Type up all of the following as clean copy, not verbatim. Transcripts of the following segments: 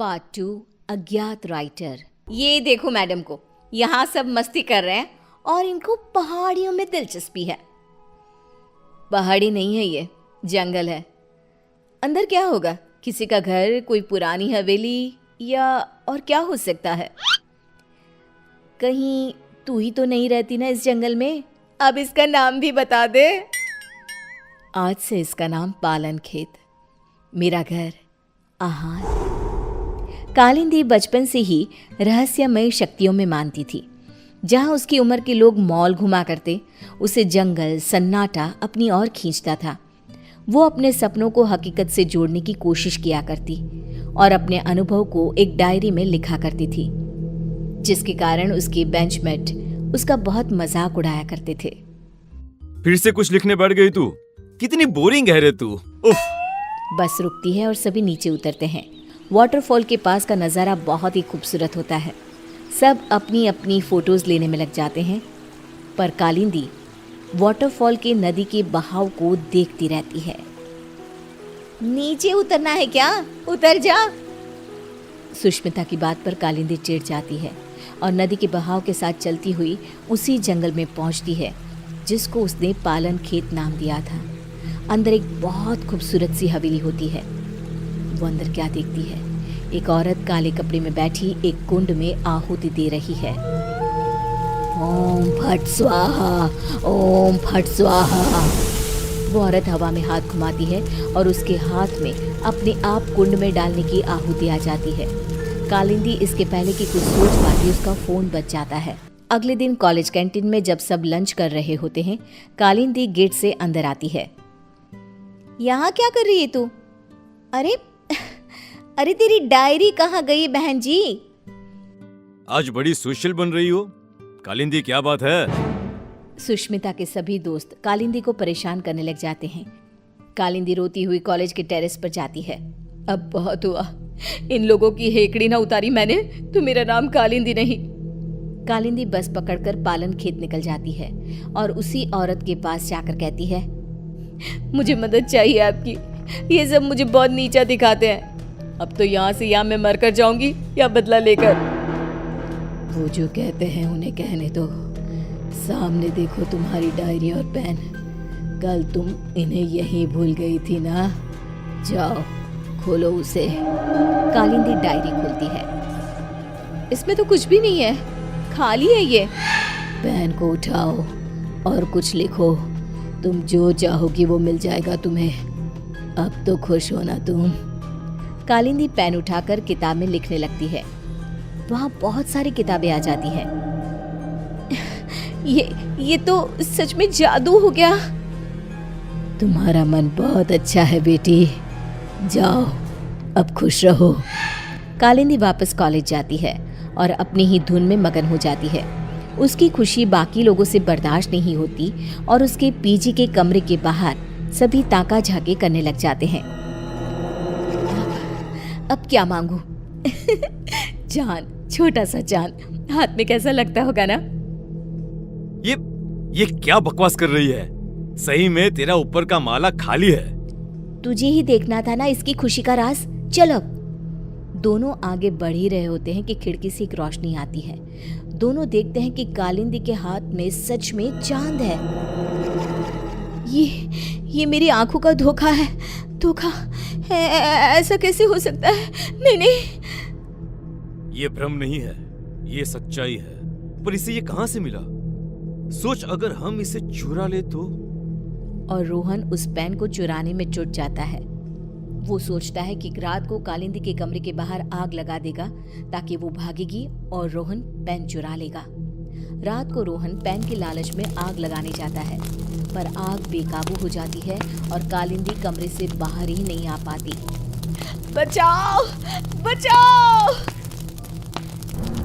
Part 2 अज्ञात writer. ये देखो मैडम को, यहाँ सब मस्ती कर रहे हैं और इनको पहाड़ियों में दिलचस्पी है। पहाड़ी नहीं है, ये जंगल है। अंदर क्या होगा? किसी का घर, कोई पुरानी हवेली, या और क्या हो सकता है? कहीं तू ही तो नहीं रहती ना इस जंगल में? अब इसका नाम भी बता दे। आज से इसका नाम पालन खेत, मेरा घर, आहार। कालिंदी बचपन से ही रहस्यमय शक्तियों में मानती थी। जहां उसकी उम्र के लोग मॉल घुमा करते, उसे जंगल सन्नाटा अपनी ओर खींचता था। वो अपने सपनों को हकीकत से जोड़ने की कोशिश किया करती और अपने अनुभव को एक डायरी में लिखा करती थी, जिसके कारण उसके बेंचमेट उसका बहुत मजाक उड़ाया करते थे। फिर से कुछ लिखने बैठ गई तू? कितनी बोरिंग है रे तू। उफ। बस रुकती है और सभी नीचे उतरते हैं। वाटरफॉल के पास का नज़ारा बहुत ही खूबसूरत होता है। सब अपनी अपनी फोटोज लेने में लग जाते हैं, पर कालिंदी वाटरफॉल के नदी के बहाव को देखती रहती है। नीचे उतरना है क्या? उतर जा। सुष्मिता की बात पर कालिंदी चिढ़ जाती है और नदी के बहाव के साथ चलती हुई उसी जंगल में पहुंचती है जिसको उसने पालन खेत नाम दिया था। अंदर एक बहुत खूबसूरत सी हवेली होती है। वो अंदर क्या देखती है? एक औरत काले कपड़े में बैठी एक कुंड में आहुति दे रही है। ओम फट स्वाहा, ओम फट स्वाहा। वो औरत हवा में हाथ घुमाती है और उसके हाथ में अपने आप कुंड में डालने की आहुति आ जाती है। कालिंदी इसके पहले कि कुछ सोच पाती उसका फोन बज जाता है। अगले दिन कॉलेज कैंटीन में जब सब लंच कर रहे होते हैं, कालिंदी गेट से अंदर आती है। यहाँ क्या कर रही है तू? अरे तेरी डायरी कहाँ गई बहन जी? आज बड़ी सोशल बन रही हो कालिंदी, क्या बात है? सुष्मिता के सभी दोस्त कालिंदी को परेशान करने लग जाते हैं। कालिंदी रोती हुई कॉलेज के टेरेस पर जाती है। अब बहुत हुआ, इन लोगों की हेकड़ी ना उतारी मैंने तो मेरा नाम कालिंदी नहीं। कालिंदी बस पकड़कर पालन खेत निकल जाती है और उसी औरत के पास जाकर कहती है, मुझे मदद चाहिए आपकी। ये सब मुझे बहुत नीचा दिखाते हैं। अब तो यहाँ से या मैं मरकर जाऊंगी या बदला लेकर। वो जो कहते हैं उन्हें कहने दो। सामने देखो तुम्हारी डायरी और पेन। कल तुम इन्हें यहीं भूल गई थी ना? जाओ खोलो उसे। कालिंदी डायरी खोलती है। इसमें तो कुछ भी नहीं है, खाली है ये। पेन को उठाओ और कुछ लिखो। तुम जो चाहोगी वो मिल जाएगा तुम्हें। अब तो खुश हो ना तुम? कालिंदी पेन उठाकर किताब में लिखने लगती है। वहाँ बहुत सारी किताबें आ जाती हैं। ये तो सच में जादू हो गया। तुम्हारा मन बहुत अच्छा है बेटी, जाओ अब खुश रहो। कालिंदी वापस कॉलेज जाती है और अपनी ही धुन में मगन हो जाती है। उसकी खुशी बाकी लोगों से बर्दाश्त नहीं होती और उसके पीजी के कमरे के बाहर सभी ताका झाके करने लग जाते हैं। अब क्या मांगू? चांद, छोटा सा चांद हाथ में कैसा लगता होगा ना? ये क्या बकवास कर रही है? सही में तेरा ऊपर का माला खाली है। तुझे ही देखना था ना इसकी खुशी का राज। चल अब। दोनों आगे बढ़ ही रहे होते हैं कि खिड़की से एक रोशनी आती है। दोनों देखते हैं कि कालिंदी के हाथ में सच में चांद है। ये मेरी आंखों का धोखा है। धोखा है, ऐसा कैसे हो सकता है? नहीं। ये भ्रम नहीं है, ये सच्चाई है। पर इसे ये कहां से मिला? सोच, अगर हम इसे चुरा ले तो? और रोहन उस पेन को चुराने में जुट जाता है। वो सोचता है कि रात को कालिंदी के कमरे के बाहर आग लगा देगा ताकि वो भागेगी और रोहन पेन चुरा लेगा। रात को रोहन पेन के लालच में आग लगाने जाता है, पर आग बेकाबू हो जाती है और कालिंदी कमरे से बाहर ही नहीं आ पाती। बचाओ, बचाओ!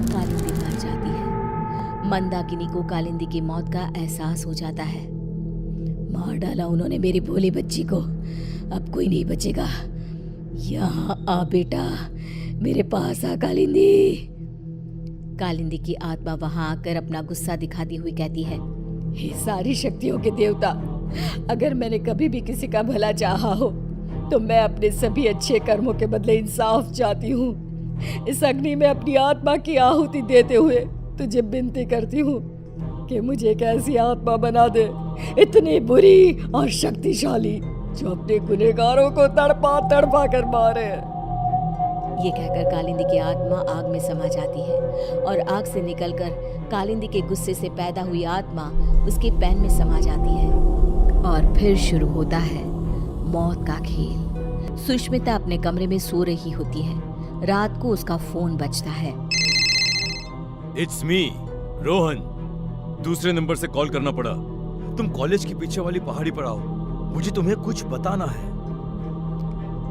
कालिंदी मर जाती है। मंदाकिनी को कालिंदी की मौत का एहसास हो जाता है। मार डाला उन्होंने मेरी भोली बच्ची को, अब कोई नहीं बचेगा। यहाँ आ बेटा, मेरे पास आ कालिंदी। कालिंदी की आत्मा वहां आकर अपना गुस्सा दिखाती हुई कहती है, हे सारी शक्तियों के देवता, अगर मैंने कभी भी किसी का भला चाहा हो तो मैं अपने सभी अच्छे कर्मों के बदले इंसाफ चाहती हूँ। इस अग्नि में अपनी आत्मा की आहुति देते हुए तुझे विनती करती हूँ कि मुझे एक ऐसी आत्मा बना दे, इतनी बुरी और शक्तिशाली, जो अपने गुनहगारों को तड़पा तड़पा कर मारे। ये कहकर कालिंदी की आत्मा आग में समा जाती है और आग से निकलकर कालिंदी के गुस्से से पैदा हुई आत्मा उसके पैन में समा जाती है और फिर शुरू होता है मौत का खेल। सुष्मिता अपने कमरे में सो रही होती है। रात को उसका फोन बजता है। It's me, Rohan. दूसरे नंबर से कॉल करना पड़ा। तुम कॉलेज के पीछे वाली पहाड़ी पर आओ, मुझे तुम्हें कुछ बताना है।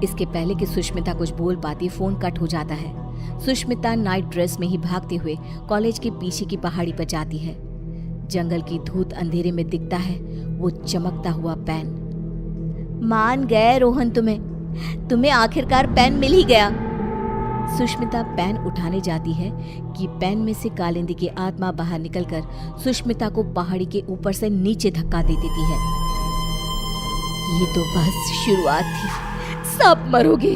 इसके पहले कि सुष्मिता कुछ बोल पाती, फोन कट हो जाता है। सुष्मिता नाइट ड्रेस में ही भागते हुए कॉलेज के पीछे की पहाड़ी पर जाती है। जंगल की धूत अंधेरे में दिखता है वो चमकता हुआ पेन। मान गए रोहन, तुम्हें आखिरकार पेन मिल ही गया। सुष्मिता पेन उठाने जाती है कि पेन में से कालिंदी की आत्मा बाहर निकलकर सुष्मिता को पहाड़ी के ऊपर से नीचे धक्का दे देती है। ये तो बस शुरुआत थी, सब मरोगे।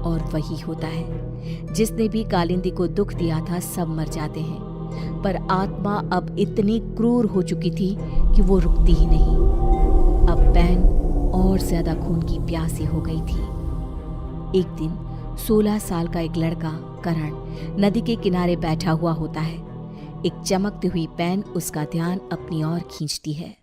और वही होता है, जिसने भी कालिंदी को दुख दिया था सब मर जाते हैं। पर आत्मा अब इतनी क्रूर हो चुकी थी कि वो रुकती ही नहीं। अब पेन और ज्यादा खून की प्यासी हो गई थी। एक दिन 16 साल का एक लड़का करण नदी के किनारे बैठा हुआ होता है। एक चमकती हुई पेन उसका ध्यान अपनी ओर खींचती है।